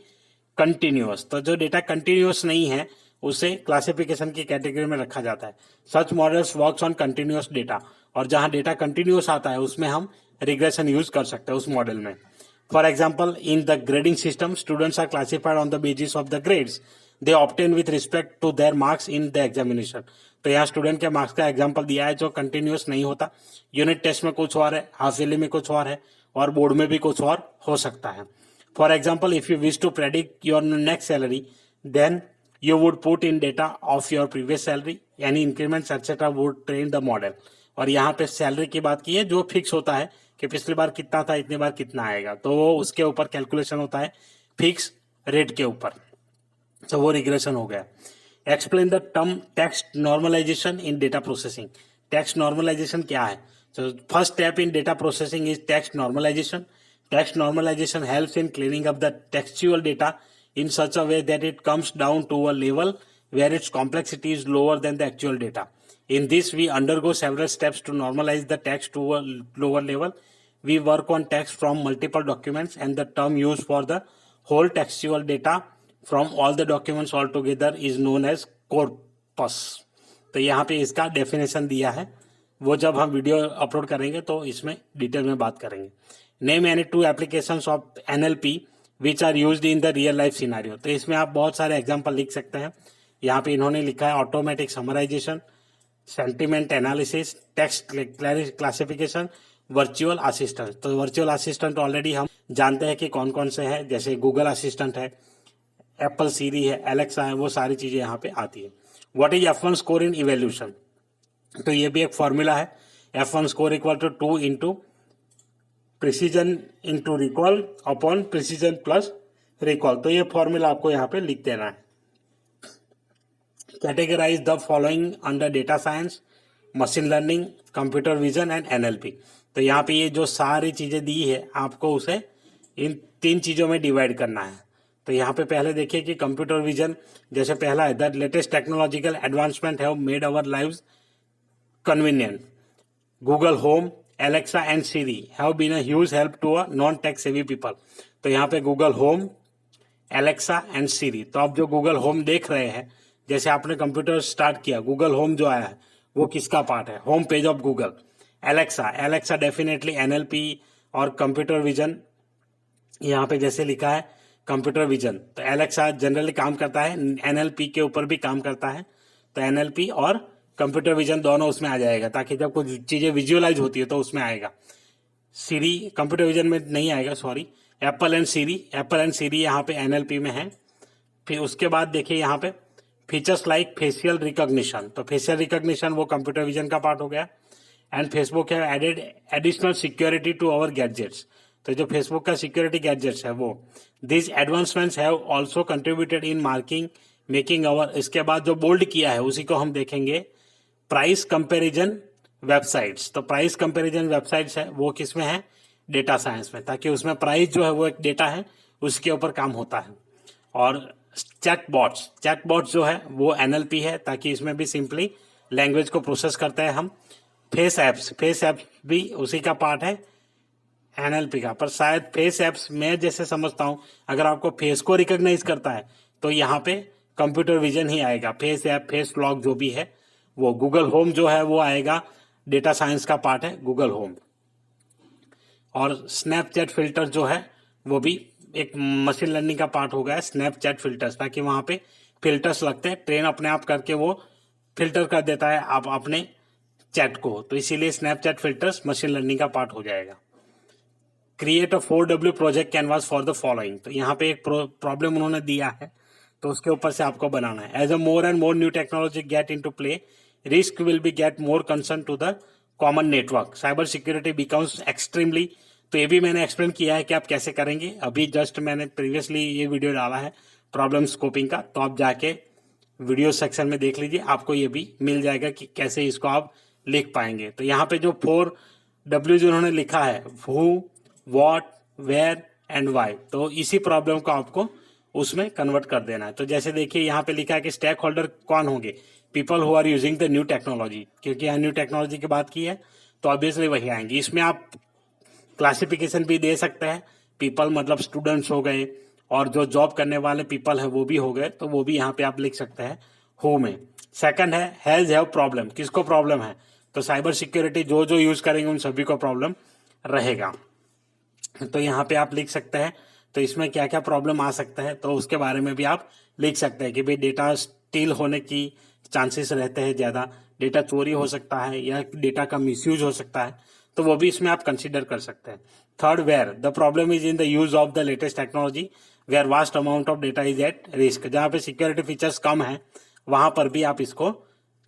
continuous. तो जो डेटा कंटिन्यूअस नहीं है उसे क्लासिफिकेशन की कैटेगरी में रखा जाता है। Such models works on continuous data, और जहां डेटा कंटिन्यूअस आता है उसमें हम रिग्रेशन यूज कर सकते हैं उस मॉडल में। For example, in the grading system students are classified on the basis of the grades they obtain with respect to their marks in the examination. तो यहाँ स्टूडेंट के मार्क्स का एग्जाम्पल दिया है जो कंटिन्यूअस नहीं होता। यूनिट टेस्ट में कुछ और है, हाफ ईयरली में कुछ और है, और बोर्ड में भी कुछ और हो सकता है। For example, if you wish to predict your next salary, then you would put in data of your previous salary, any increments etc. would train the model। और यहाँ पे सैलरी की बात की है जो फिक्स होता है कि पिछली बार कितना था, इतनी बार कितना आएगा, तो वो उसके ऊपर कैलकुलेशन होता है फिक्स रेट के ऊपर। तो वो रिग्रेशन हो गया। Explain the term text normalization in data processing. Text normalization क्या है? तो first step in data processing is text normalization. Text normalization helps in cleaning up the textual data in such a way that it comes down to a level where its complexity is lower than the actual data. In this, we undergo several steps to normalize the text to a lower level. We work on text from multiple documents, and the term used for the whole textual data from all the documents altogether is known as corpus. तो यहाँ पे इसका definition दिया है, वो जब हम video upload करेंगे तो इसमें डिटेल में बात करेंगे। Name any 2 applications of NLP which are used in the real life scenario. तो इसमें आप बहुत सारे एग्जांपल लिख सकते हैं। यहाँ पे इन्होंने लिखा है automatic summarization, sentiment analysis, text classification, virtual assistant. तो वर्चुअल असिस्टेंट ऑलरेडी हम जानते हैं कि कौन कौन से हैं, जैसे गूगल असिस्टेंट है, एप्पल सीरी है, एलेक्सा है, वो सारी चीजें यहाँ पे आती है। What is F1 score in evaluation? तो ये भी एक फॉर्मूला है। F1 score equal to 2 into precision into recall upon precision plus recall. तो ये फॉर्मूला आपको यहाँ पे लिख देना है। Categorize the following under data science, machine learning, computer vision and NLP। तो यहाँ पे ये जो सारी चीजें दी है आपको उसे इन 3 चीजों में डिवाइड करना है। तो यहाँ पे पहले देखिए कि कंप्यूटर विजन जैसे पहला है, the latest technological advancement have made our lives convenient. Google home, Alexa and Siri have been a huge help to a non tech savvy people. तो यहाँ पे Google home, Alexa and Siri, तो आप जो Google home देख रहे हैं, जैसे आपने कंप्यूटर स्टार्ट किया, गूगल होम जो आया है वो किसका पार्ट है? Home page of Google. Alexa, Alexa definitely NLP और कंप्यूटर विजन, यहाँ पे जैसे लिखा है कंप्यूटर विजन, तो एलेक्सा जनरली काम करता है, एनएलपी के ऊपर भी काम करता है, तो एनएलपी और कंप्यूटर विजन दोनों उसमें आ जाएगा, ताकि जब कुछ चीजें विजुअलाइज होती है तो उसमें आएगा। सीरी कंप्यूटर विजन में नहीं आएगा, सॉरी। एप्पल एंड सीरी यहाँ पे एनएलपी में है। फिर उसके बाद देखिए यहाँ पे फीचर्स लाइक फेशियल रिकॉग्निशन, तो फेशियल रिकॉग्निशन वो कंप्यूटर विजन का पार्ट हो गया। And Facebook have added additional security to our gadgets, तो जो फेसबुक का सिक्योरिटी गैजेट्स है वो, this advancements have also contributed in making our, इसके बाद जो बोल्ड किया है उसी को हम देखेंगे, प्राइस कंपैरिजन वेबसाइट्स। तो प्राइस कंपैरिजन वेबसाइट्स है वो किसमें है? डेटा साइंस में, ताकि उसमें प्राइस जो है वो एक डेटा है, उसके ऊपर काम होता है। और चैटबॉट्स जो है वो एनएलपी है, ताकि इसमें भी सिंपली लैंग्वेज को प्रोसेस करते हैं हम। फेस एप्स भी उसी का पार्ट है, एनएलपी का। पर शायद फेस एप्स मैं जैसे समझता हूं, अगर आपको फेस को रिकॉग्नाइज करता है तो यहाँ पे कंप्यूटर विजन ही आएगा। फेस ऐप, फेस लॉक जो भी है वो। गूगल होम जो है वो आएगा, डेटा साइंस का पार्ट है गूगल होम। और स्नैपचैट फिल्टर जो है वो भी एक मशीन लर्निंग का पार्ट हो गया है, स्नैपचैट फिल्टर्स, ताकि वहां पे फिल्टर्स लगते हैं, ट्रेन अपने आप करके वो फिल्टर कर देता है आप अपने चैट को, तो इसीलिए स्नैपचैट फिल्टर्स मशीन लर्निंग का पार्ट हो जाएगा। Create a 4W project canvas for the following, तो यहाँ पे एक प्रॉब्लम उन्होंने दिया है, तो उसके ऊपर से आपको बनाना है। As a more and more new technology get into play, risk will be get more concern to the common network, cyber security becomes extremely, तो ये भी मैंने एक्सप्लेन किया है कि आप कैसे करेंगे। अभी जस्ट मैंने प्रीवियसली ये वीडियो डाला है प्रॉब्लम स्कोपिंग का, तो आप जाके वीडियो सेक्शन में देख लीजिए, आपको ये भी मिल जाएगा कि कैसे इसको आप लिख पाएंगे। तो यहाँ पे जो 4W जो उन्होंने लिखा है, who, what, where and why, तो इसी प्रॉब्लम को आपको उसमें कन्वर्ट कर देना है। तो जैसे देखिए यहाँ पे लिखा है कि स्टेक होल्डर कौन होंगे? People who are using the new technology, क्योंकि यहाँ न्यू टेक्नोलॉजी की बात की है तो ऑब्वियसली वही आएंगे। इसमें आप क्लासिफिकेशन भी दे सकते हैं, पीपल मतलब स्टूडेंट्स हो गए, और जो जॉब करने वाले पीपल है वो भी हो गए, तो वो भी यहाँ पे आप लिख सकते हैं हु में। सेकंड है हैज हैव प्रॉब्लम, किसको प्रॉब्लम है? तो साइबर सिक्योरिटी जो जो यूज करेंगे उन सभी को प्रॉब्लम रहेगा, तो यहाँ पे आप लिख सकते हैं। तो इसमें क्या क्या प्रॉब्लम आ सकता है तो उसके बारे में भी आप लिख सकते हैं कि भाई डेटा स्टील होने की चांसेस रहते हैं ज्यादा, डेटा चोरी हो सकता है या डेटा का मिसयूज हो सकता है, तो वो भी इसमें आप कंसीडर कर सकते हैं। Third, where the problem is in the use of the latest technology where vast amount of data is at risk, जहाँ पे सिक्योरिटी फीचर्स कम है वहां पर भी आप इसको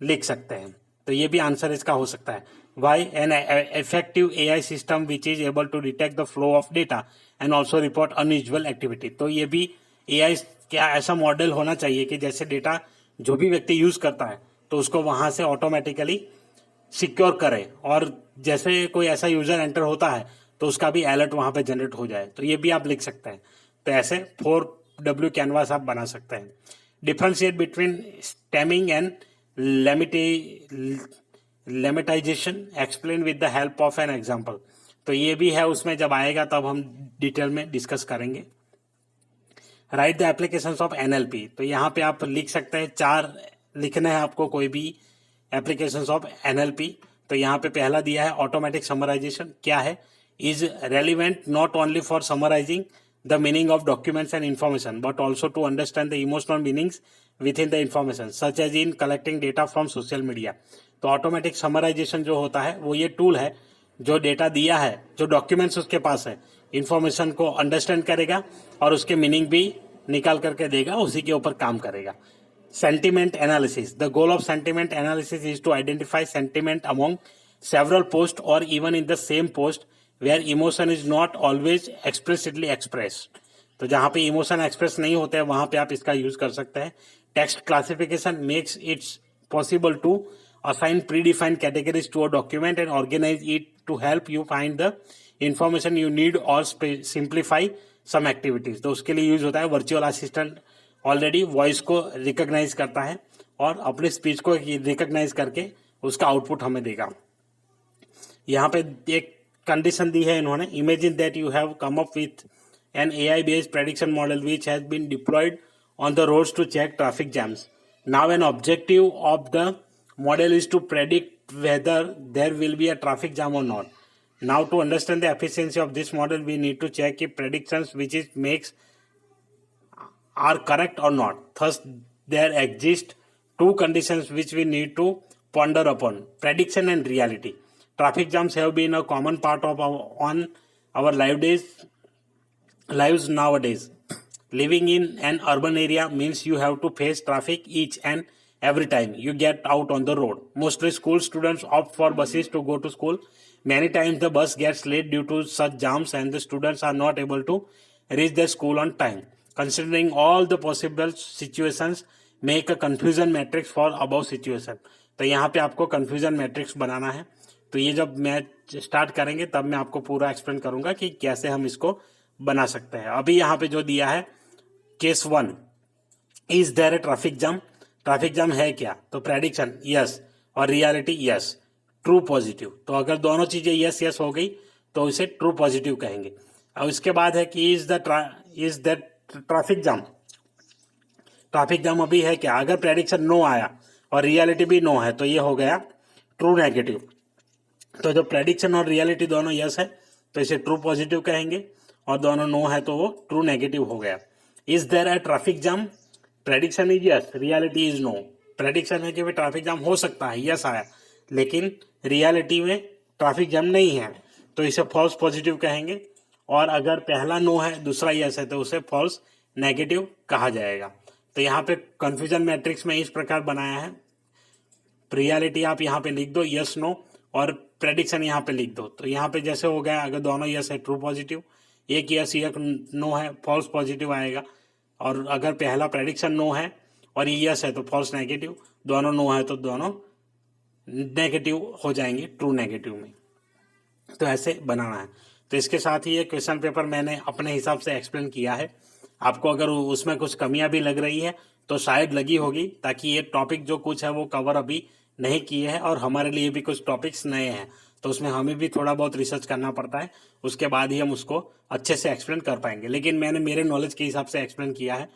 लिख सकते हैं, तो ये भी आंसर इसका हो सकता है। Why an effective AI system which is able to detect the flow of data and also report unusual activity, तो ये भी AI क्या ऐसा मॉडल होना चाहिए कि जैसे डेटा जो भी व्यक्ति यूज करता है तो उसको वहां से ऑटोमेटिकली सिक्योर करे, और जैसे कोई ऐसा यूजर एंटर होता है तो उसका भी अलर्ट वहां पे जनरेट हो जाए, तो ये भी आप लिख सकते हैं। तो ऐसे 4W कैनवास आप बना सकते हैं। Differentiate between stemming and lemmatisation, explain with the help of an example, तो ये भी है, उसमें जब आएगा तब हम डिटेल में डिस्कस करेंगे। Right the applications of NLP, तो यहाँ पे आप लिख सकते हैं, 4 लिखना है आपको कोई भी एप्लीकेशंस ऑफ NLP। तो यहाँ पे पहला दिया है ऑटोमेटिक समराइजेशन, क्या है? Is relevant not only for summarizing the meaning of documents and information but also to understand the emotional meanings with in the information such as in collecting data from social media. तो automatic summarization जो होता है वो ये tool है जो data दिया है, जो डॉक्यूमेंट्स उसके पास है, इन्फॉर्मेशन को अंडरस्टैंड करेगा और उसके मीनिंग भी निकाल करके देगा, उसी के ऊपर काम करेगा। Sentiment analysis. The goal of sentiment analysis is to identify sentiment among several posts or even in the same post where emotion is not always explicitly expressed. तो जहां पे इमोशन एक्सप्रेस नहीं होते हैं वहां पे आप इसका यूज कर सकते हैं। Text classification makes its possible to assign predefined categories to a document and organize it to help you find the information you need or simplify some activities. तो उसके लिए यूज होता है वर्चुअल असिस्टेंट, ऑलरेडी वॉइस को recognise करता है और अपने स्पीच को रिकॉग्नाइज करके उसका आउटपुट हमें देगा। यहाँ पे एक कंडीशन दी है इन्होंने, imagine that you have come up with an AI based prediction model which has been deployed on the roads to check traffic jams. Now an objective of the model is to predict whether there will be a traffic jam or not. Now to understand the efficiency of this model we need to check if predictions which it makes are correct or not. Thus there exist two conditions which we need to ponder upon: prediction and reality. Traffic jams have been a common part of our lives nowadays. Living in an urban area means you have to face traffic each and every time you get out on the road. Mostly school students opt for buses to go to school. Many times the bus gets late due to such jams and the students are not able to reach their school on time. Considering all the possible situations, make a confusion matrix for above situation. तो यहाँ पे आपको confusion matrix बनाना है. तो ये जब match start करेंगे तब मैं आपको पूरा एक्सप्लेन करूंगा कि कैसे हम इसको बना सकते हैं. अभी यहाँ पे जो दिया है case 1, is there a traffic jam. Traffic jam है क्या? तो प्रेडिक्शन यस और रियलिटी यस, ट्रू पॉजिटिव. तो अगर दोनों चीजें यस यस हो गई तो इसे ट्रू पॉजिटिव कहेंगे. और इसके बाद है कि is that traffic jam. Traffic जाम अभी है क्या? अगर प्रेडिक्शन नो आया और रियलिटी भी नो है तो ये हो गया ट्रू नेगेटिव. तो जब प्रेडिक्शन और रियलिटी दोनों यस है तो इसे ट्रू पॉजिटिव कहेंगे और दोनों नो है तो वो ट्रू नेगेटिव हो गया. Is there a traffic jam. Prediction is yes, reality is no. Prediction है कि भाई ट्रैफिक जाम हो सकता है, यस आया, लेकिन रियलिटी में ट्रैफिक जाम नहीं है तो इसे फॉल्स पॉजिटिव कहेंगे. और अगर पहला नो है दूसरा यस है तो उसे फॉल्स नेगेटिव कहा जाएगा. तो यहाँ पे कंफ्यूजन मैट्रिक्स में इस प्रकार बनाया है. रियलिटी आप यहाँ पे लिख दो यस नो और प्रेडिक्शन यहाँ पे लिख दो. तो यहाँ पे जैसे हो गया, अगर दोनों यस है ट्रू पॉजिटिव, एक यस एक नो है फॉल्स पॉजिटिव आएगा. और अगर पहला प्रेडिक्शन नो है और ये यस है तो फॉल्स नेगेटिव, दोनों नो है तो दोनों नेगेटिव हो जाएंगे ट्रू नेगेटिव में. तो ऐसे बनाना है. तो इसके साथ ही ये क्वेश्चन पेपर मैंने अपने हिसाब से एक्सप्लेन किया है. आपको अगर उसमें कुछ कमियां भी लग रही है तो शायद लगी होगी, ताकि ये टॉपिक जो कुछ है वो कवर अभी नहीं किए हैं और हमारे लिए भी कुछ टॉपिक्स नए हैं. तो उसमें हमें भी थोड़ा बहुत रिसर्च करना पड़ता है, उसके बाद ही हम उसको अच्छे से एक्सप्लेन कर पाएंगे. लेकिन मैंने मेरे नॉलेज के हिसाब से एक्सप्लेन किया है.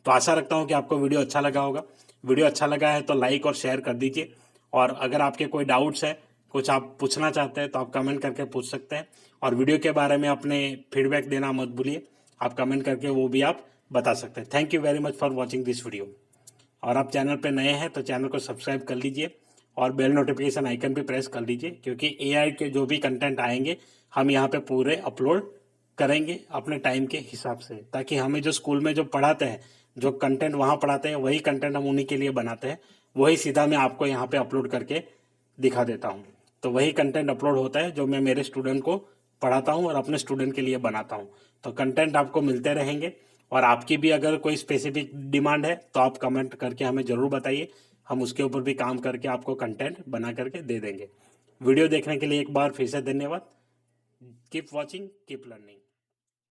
तो आशा रखता हूँ कि आपको वीडियो अच्छा लगा होगा. वीडियो अच्छा लगा है तो लाइक और शेयर कर दीजिए. और अगर आपके कोई डाउट्स है, कुछ आप पूछना चाहते हैं तो आप कमेंट करके पूछ सकते हैं. और वीडियो के बारे में अपने फीडबैक देना मत भूलिए, आप कमेंट करके वो भी आप बता सकते हैं. Thank you very much for watching this video. और आप चैनल पे नए हैं तो चैनल को सब्सक्राइब कर लीजिए और बेल नोटिफिकेशन आइकन पे प्रेस कर लीजिए, क्योंकि एआई के जो भी कंटेंट आएंगे हम यहाँ पे पूरे अपलोड करेंगे अपने टाइम के हिसाब से, ताकि हमें जो स्कूल में जो पढ़ाते हैं, जो कंटेंट वहाँ पढ़ाते हैं वही कंटेंट हम उन्हीं के लिए बनाते हैं, वही सीधा मैं आपको यहाँ पे अपलोड करके दिखा देता हूँ. तो वही कंटेंट अपलोड होता है जो मैं मेरे स्टूडेंट को पढ़ाता हूँ और अपने स्टूडेंट के लिए बनाता हूँ. तो कंटेंट आपको मिलते रहेंगे. और आपकी भी अगर कोई स्पेसिफिक डिमांड है तो आप कमेंट करके हमें जरूर बताइए, हम उसके ऊपर भी काम करके आपको कंटेंट बना करके दे देंगे. वीडियो देखने के लिए एक बार फिर से धन्यवाद. Keep watching, keep learning.